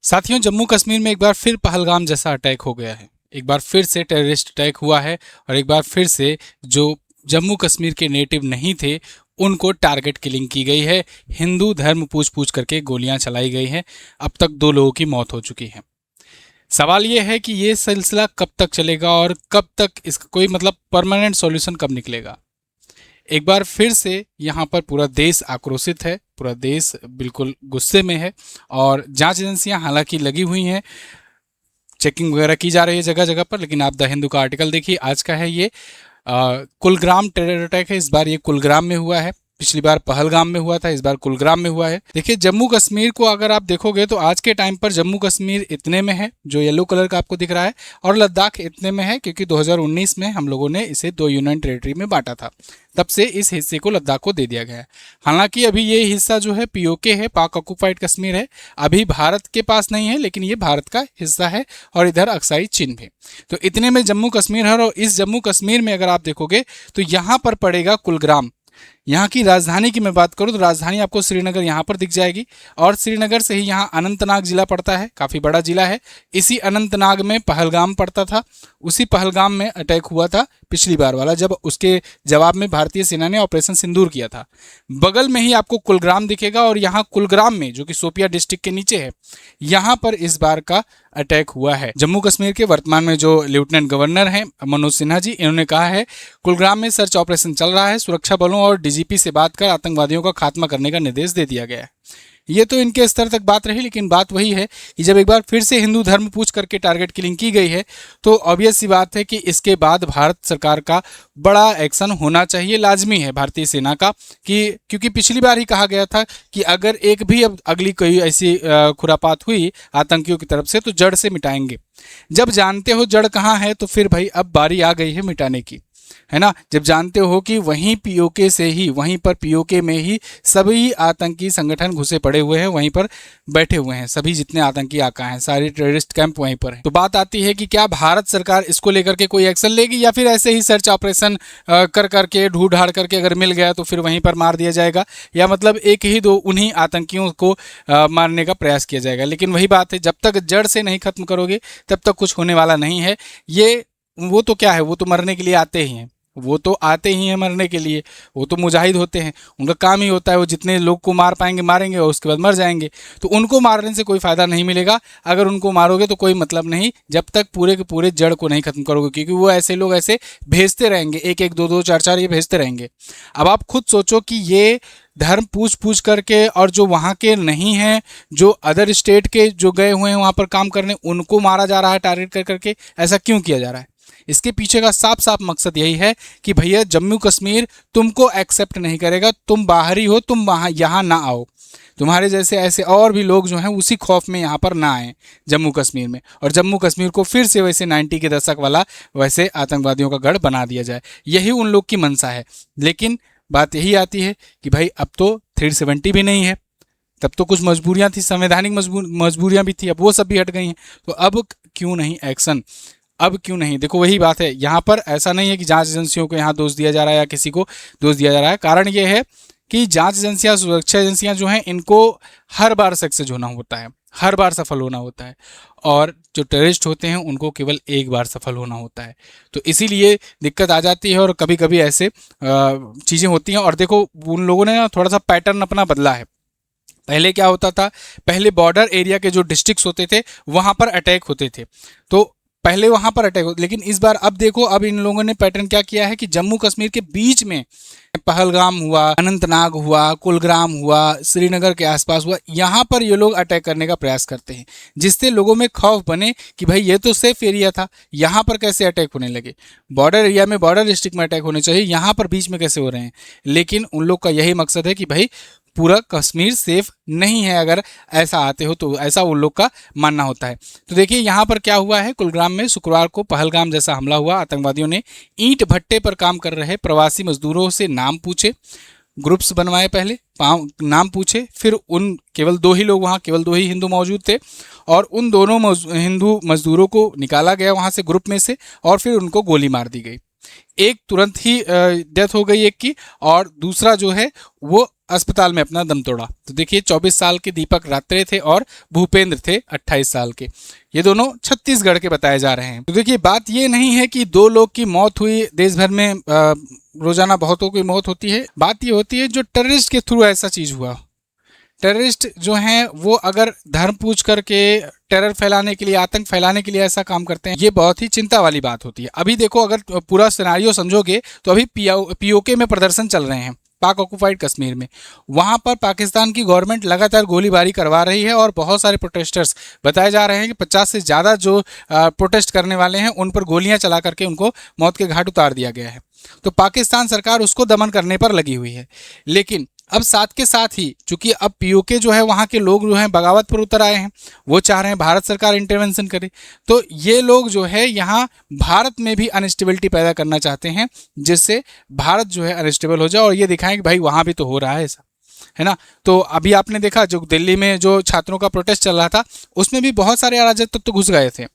साथियों, जम्मू कश्मीर में एक बार फिर पहलगाम जैसा अटैक हो गया है। एक बार फिर से टेररिस्ट अटैक हुआ है और एक बार फिर से जो जम्मू कश्मीर के नेटिव नहीं थे उनको टारगेट किलिंग की गई है। हिंदू धर्म पूछ पूछ करके गोलियां चलाई गई हैं। अब तक 2 लोगों की मौत हो चुकी है। सवाल ये है कि ये सिलसिला कब तक चलेगा और कब तक इसका कोई मतलब परमानेंट सॉल्यूशन कब निकलेगा। एक बार फिर से यहाँ पर पूरा देश आक्रोशित है, पूरा देश बिल्कुल गुस्से में है और जांच एजेंसियां हालांकि लगी हुई हैं, चेकिंग वगैरह की जा रही है जगह जगह पर। लेकिन आप द हिंदू का आर्टिकल देखिए, आज का है ये। कुलग्राम टेरर अटैक है, इस बार ये कुलग्राम में हुआ है। पिछली बार पहलगाम में हुआ था, इस बार कुलग्राम में हुआ है। देखिए, जम्मू कश्मीर को अगर आप देखोगे तो आज के टाइम पर जम्मू कश्मीर इतने में है, जो येलो कलर का आपको दिख रहा है, और लद्दाख इतने में है क्योंकि 2019 में हम लोगों ने इसे 2 यूनियन टेरिटरी में बांटा था। तब से इस हिस्से को लद्दाख को दे दिया गया है। हालांकि अभी ये हिस्सा जो है पीओके है, पाक ऑक्युपाइड कश्मीर है, अभी भारत के पास नहीं है, लेकिन ये भारत का हिस्सा है और इधर अक्साई चीन भी। तो इतने में जम्मू कश्मीर है और इस जम्मू कश्मीर में अगर आप देखोगे तो यहाँ पर पड़ेगा कुलग्राम। यहाँ की राजधानी की मैं बात करूँ तो राजधानी आपको श्रीनगर यहाँ पर दिख जाएगी और श्रीनगर से ही यहाँ अनंतनाग जिला पड़ता है, काफ़ी बड़ा जिला है। इसी अनंतनाग में पहलगाम पड़ता था। उसी पहलगाम में अटैक हुआ था पिछली बार वाला, जब उसके जवाब में भारतीय सेना ने ऑपरेशन सिंदूर किया था। बगल में ही आपको कुलग्राम दिखेगा और यहाँ कुलग्राम में, जो कि शोपिया डिस्ट्रिक्ट के नीचे है, यहाँ पर इस बार का अटैक हुआ है। जम्मू कश्मीर के वर्तमान में जो लेफ्टिनेंट गवर्नर हैं मनोज सिन्हा जी, इन्होंने कहा है कुलग्राम में सर्च ऑपरेशन चल रहा है, सुरक्षा बलों और डीजीपी से बात कर आतंकवादियों का खात्मा करने का निर्देश दे दिया गया है। ये तो इनके स्तर तक बात रही, लेकिन बात वही है कि जब एक बार फिर से हिंदू धर्म पूछ करके टारगेट किलिंग की गई है तो ऑब्वियस सी बात है कि इसके बाद भारत सरकार का बड़ा एक्शन होना चाहिए, लाजमी है भारतीय सेना का। कि क्योंकि पिछली बार ही कहा गया था कि अगर एक भी अब अगली कोई ऐसी खुरापात हुई आतंकियों की तरफ से तो जड़ से मिटाएंगे। जब जानते हो जड़ कहाँ है तो फिर भाई अब बारी आ गई है मिटाने की, है ना। जब जानते हो कि वहीं पीओके से ही, वहीं पर पीओके में ही सभी आतंकी संगठन घुसे पड़े हुए हैं, वहीं पर बैठे हुए हैं, सभी जितने आतंकी आका हैं, सारे टेररिस्ट कैंप वहीं पर हैं। तो बात आती है कि क्या भारत सरकार इसको लेकर के कोई एक्शन लेगी या फिर ऐसे ही सर्च ऑपरेशन कर करके ढूंढ ढाड़ करके अगर मिल गया तो फिर वहीं पर मार दिया जाएगा, या मतलब एक ही दो उन्हीं आतंकियों को मारने का प्रयास किया जाएगा। लेकिन वही बात है, जब तक जड़ से नहीं खत्म करोगे तब तक कुछ होने वाला नहीं है। ये वो तो क्या है, वो तो मरने के लिए आते ही हैं, वो तो आते ही हैं मरने के लिए। वो तो मुजाहिद होते हैं, उनका काम ही होता है, वो जितने लोग को मार पाएंगे मारेंगे और उसके बाद मर जाएंगे। तो उनको मारने से कोई फ़ायदा नहीं मिलेगा। अगर उनको मारोगे तो कोई मतलब नहीं, जब तक पूरे के पूरे जड़ को नहीं खत्म करोगे, क्योंकि वो ऐसे लोग ऐसे भेजते रहेंगे, एक एक दो दो चार चार ये भेजते रहेंगे। अब आप खुद सोचो कि ये धर्म पूछ पूछ करके, और जो वहाँ के नहीं हैं, जो अदर स्टेट के जो गए हुए हैं वहाँ पर काम करने, उनको मारा जा रहा है टारगेट कर करके। ऐसा क्यों किया जा रहा है? इसके पीछे का साफ साफ मकसद यही है कि भैया जम्मू कश्मीर तुमको एक्सेप्ट नहीं करेगा, तुम बाहरी हो, तुम वहाँ यहाँ ना आओ। तुम्हारे जैसे ऐसे और भी लोग जो हैं उसी खौफ में यहाँ पर ना आए जम्मू कश्मीर में, और जम्मू कश्मीर को फिर से वैसे 90 के दशक वाला वैसे आतंकवादियों का गढ़ बना दिया जाए। यही उन लोग की मंशा है। लेकिन बात यही आती है कि भाई अब तो 370 भी नहीं है, तब तो कुछ मजबूरियां थी, संवैधानिक मजबूरियां भी थी, अब वो सब भी हट गई हैं। तो अब क्यों नहीं एक्शन, अब क्यों नहीं? देखो वही बात है, यहाँ पर ऐसा नहीं है कि जांच एजेंसियों को यहाँ दोष दिया जा रहा है या किसी को दोष दिया जा रहा है। कारण ये है कि जांच एजेंसियां, सुरक्षा एजेंसियां जो हैं, इनको हर बार सक्सेस होना होता है, हर बार सफल होना होता है, और जो टेररिस्ट होते हैं उनको केवल एक बार सफल होना होता है। तो इसीलिए दिक्कत आ जाती है और कभी कभी ऐसे चीज़ें होती हैं। और देखो उन लोगों ने ना थोड़ा सा पैटर्न अपना बदला है। पहले क्या होता था, पहले बॉर्डर एरिया के जो डिस्ट्रिक्ट्स होते थे वहाँ पर अटैक होते थे, तो पहले वहाँ पर अटैक होते, लेकिन इस बार अब देखो, अब इन लोगों ने पैटर्न क्या किया है कि जम्मू कश्मीर के बीच में पहलगाम हुआ, अनंतनाग हुआ, कुलग्राम हुआ, श्रीनगर के आसपास हुआ, यहाँ पर ये लोग अटैक करने का प्रयास करते हैं, जिससे लोगों में खौफ बने कि भाई ये तो सेफ एरिया था, यहाँ पर कैसे अटैक होने लगे। बॉर्डर एरिया में, बॉर्डर डिस्ट्रिक्ट में अटैक होने चाहिए, यहाँ पर बीच में कैसे हो रहे हैं। लेकिन उन लोग का यही मकसद है कि भाई पूरा कश्मीर सेफ नहीं है, अगर ऐसा आते हो तो, ऐसा उन लोग का मानना होता है। तो देखिए यहाँ पर क्या हुआ है, कुलग्राम में शुक्रवार को पहलगाम जैसा हमला हुआ। आतंकवादियों ने ईंट भट्टे पर काम कर रहे प्रवासी मजदूरों से नाम पूछे, ग्रुप्स बनवाए, पहले नाम पूछे, फिर उन केवल 2 ही लोग, वहाँ केवल 2 ही हिंदू मौजूद थे, और उन दोनों हिंदू मजदूरों को निकाला गया वहाँ से ग्रुप में से, और फिर उनको गोली मार दी गई। एक तुरंत ही डेथ हो गई एक की, और दूसरा जो है वो अस्पताल में अपना दम तोड़ा। तो देखिए 24 साल के दीपक रात्रे थे और भूपेंद्र थे 28 साल के। ये दोनों छत्तीसगढ़ के बताए जा रहे हैं। तो देखिए बात ये नहीं है कि 2 लोग की मौत हुई, देश भर में रोजाना बहुतों की मौत होती है। बात ये होती है जो टेररिस्ट के थ्रू ऐसा चीज हुआ। टेररिस्ट जो हैं वो अगर धर्म पूछ करके टेरर फैलाने के लिए, आतंक फैलाने के लिए ऐसा काम करते हैं, ये बहुत ही चिंता वाली बात होती है। अभी देखो अगर पूरा सिनेरियो समझोगे तो अभी पीओके में प्रदर्शन चल रहे हैं, पाक ऑक्युपाइड कश्मीर में। वहां पर पाकिस्तान की गवर्नमेंट लगातार गोलीबारी करवा रही है और बहुत सारे प्रोटेस्टर्स बताए जा रहे हैं कि 50 से ज़्यादा जो प्रोटेस्ट करने वाले हैं उन पर गोलियां चला करके उनको मौत के घाट उतार दिया गया है। तो पाकिस्तान सरकार उसको दमन करने पर लगी हुई है। लेकिन अब साथ के साथ ही चूंकि अब पीओके जो है वहाँ के लोग जो हैं बगावत पर उतर आए हैं, वो चाह रहे हैं भारत सरकार इंटरवेंशन करे। तो ये लोग जो है यहाँ भारत में भी अनस्टेबिलिटी पैदा करना चाहते हैं, जिससे भारत जो है अनस्टेबल हो जाए और ये दिखाएं कि भाई वहाँ भी तो हो रहा है ऐसा, है ना। तो अभी आपने देखा जो दिल्ली में जो छात्रों का प्रोटेस्ट चल रहा था, उसमें भी बहुत सारे अराजक तत्व घुस गए थे,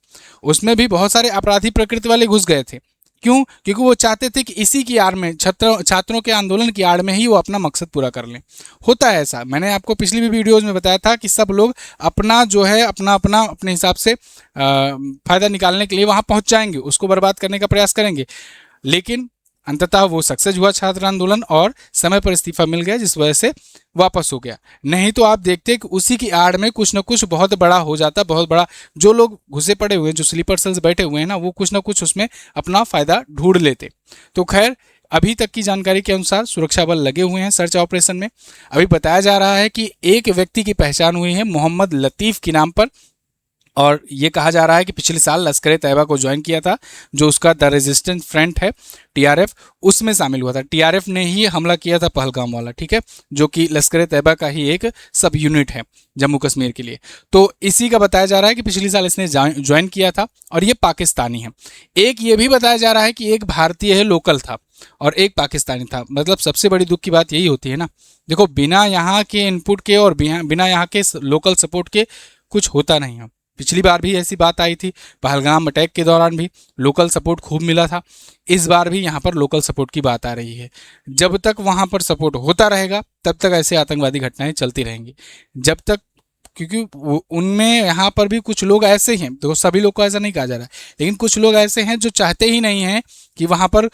उसमें भी बहुत सारे अपराधी प्रकृति वाले घुस गए थे। क्यों? क्योंकि वो चाहते थे कि इसी की आड़ में, छात्रों के आंदोलन की आड़ में ही वो अपना मकसद पूरा कर लें। होता है ऐसा, मैंने आपको पिछली भी वीडियोज़ में बताया था कि सब लोग अपना जो है अपने हिसाब से फ़ायदा निकालने के लिए वहाँ पहुँच जाएंगे, उसको बर्बाद करने का प्रयास करेंगे। लेकिन अंततः वो सक्सेस हुआ छात्र आंदोलन और समय पर इस्तीफा मिल गया, जिस वजह से वापस हो गया। नहीं तो आप देखते कि उसी की आड़ में कुछ ना कुछ बहुत बड़ा हो जाता, बहुत बड़ा। जो लोग घुसे पड़े हुए, जो स्लीपर सेल्स बैठे हुए हैं ना, वो कुछ ना कुछ उसमें अपना फ़ायदा ढूंढ लेते। तो खैर अभी तक की जानकारी के अनुसार सुरक्षा बल लगे हुए हैं सर्च ऑपरेशन में। अभी बताया जा रहा है कि एक व्यक्ति की पहचान हुई है मोहम्मद लतीफ़ के नाम पर, और ये कहा जा रहा है कि पिछले साल लश्कर तैयबा को ज्वाइन किया था, जो उसका द रेजिस्टेंट फ्रंट है टीआरएफ, उसमें शामिल हुआ था। टीआरएफ ने ही हमला किया था पहलगाम वाला, ठीक है, जो कि लश्कर तैयबा का ही एक सब यूनिट है जम्मू कश्मीर के लिए। तो इसी का बताया जा रहा है कि पिछले साल इसने ज्वाइन किया था और ये पाकिस्तानी है। एक ये भी बताया जा रहा है कि एक भारतीय है लोकल था और एक पाकिस्तानी था। मतलब सबसे बड़ी दुख की बात यही होती है ना, देखो बिना यहाँ के इनपुट के और बिना यहाँ के लोकल सपोर्ट के कुछ होता नहीं है। पिछली बार भी ऐसी बात आई थी, पहलगाम अटैक के दौरान भी लोकल सपोर्ट खूब मिला था। इस बार भी यहाँ पर लोकल सपोर्ट की बात आ रही है। जब तक वहाँ पर सपोर्ट होता रहेगा तब तक ऐसे आतंकवादी घटनाएं चलती रहेंगी। जब तक, क्योंकि उनमें यहाँ पर भी कुछ लोग ऐसे हैं, देखो सभी लोग को ऐसा नहीं कहा जा रहा है, लेकिन कुछ लोग ऐसे हैं जो चाहते ही नहीं हैं कि वहाँ पर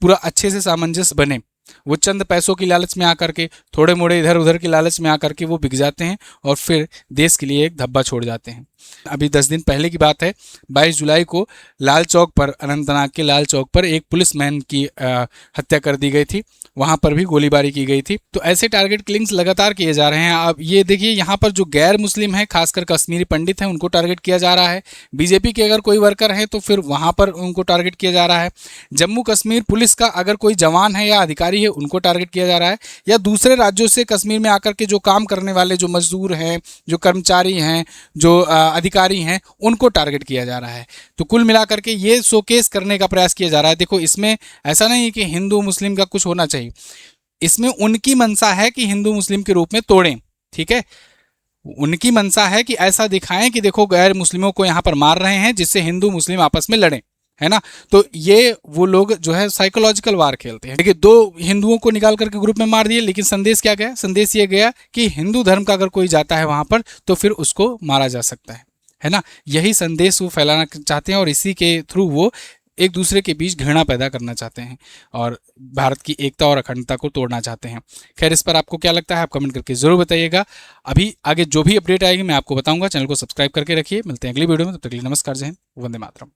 पूरा अच्छे से सामंजस्य बने। वो चंद पैसों की लालच में आकर के, थोड़े मोड़े इधर उधर की लालच में आकर के वो बिक जाते हैं और फिर देश के लिए एक धब्बा छोड़ जाते हैं। अभी 10 दिन पहले की बात है, 22 जुलाई को लाल चौक पर, अनंतनाग के लाल चौक पर एक पुलिसमैन की हत्या कर दी गई थी, वहाँ पर भी गोलीबारी की गई थी। तो ऐसे टारगेट किलिंग्स लगातार किए जा रहे हैं। अब ये देखिए यहाँ पर जो गैर मुस्लिम हैं, खासकर कश्मीरी पंडित हैं, उनको टारगेट किया जा रहा है। बीजेपी के अगर कोई वर्कर हैं तो फिर वहाँ पर उनको टारगेट किया जा रहा है। जम्मू कश्मीर पुलिस का अगर कोई जवान है या अधिकारी है, उनको टारगेट किया जा रहा है। या दूसरे राज्यों से कश्मीर में आकर के जो काम करने वाले जो मजदूर हैं, जो कर्मचारी हैं, जो अधिकारी हैं, उनको टारगेट किया जा रहा है। तो कुल मिलाकर के ये शोकेस करने का प्रयास किया जा रहा है। देखो इसमें ऐसा नहीं है कि हिंदू मुस्लिम का कुछ होना चाहिए, इसमें उनकी मंशा है कि हिंदू मुस्लिम के रूप में तोड़ें, ठीक है। उनकी मंशा है कि ऐसा दिखाएं कि देखो गैर मुस्लिमों को यहाँ पर मार रहे हैं, जिससे हिंदू मुस्लिम आपस में लड़ें, है ना। तो ये वो लोग जो है साइकोलॉजिकल वार खेलते हैं। देखिए 2 हिंदुओं को निकाल करके ग्रुप में मार दिए, लेकिन संदेश क्या गया? संदेश ये गया कि हिंदू धर्म का अगर कोई जाता है वहां पर तो फिर उसको मारा जा सकता है ना। यही संदेश वो फैलाना चाहते हैं और इसी के थ्रू वो एक दूसरे के बीच घृणा पैदा करना चाहते हैं और भारत की एकता और अखंडता को तोड़ना चाहते हैं। खैर इस पर आपको क्या लगता है आप कमेंट करके जरूर बताइएगा। अभी आगे जो भी अपडेट आएगी मैं आपको बताऊंगा। चैनल को सब्सक्राइब करके रखिए। मिलते हैं अगली वीडियो में, तब तक के लिए नमस्कार, जय हिंद, वंदे मातरम।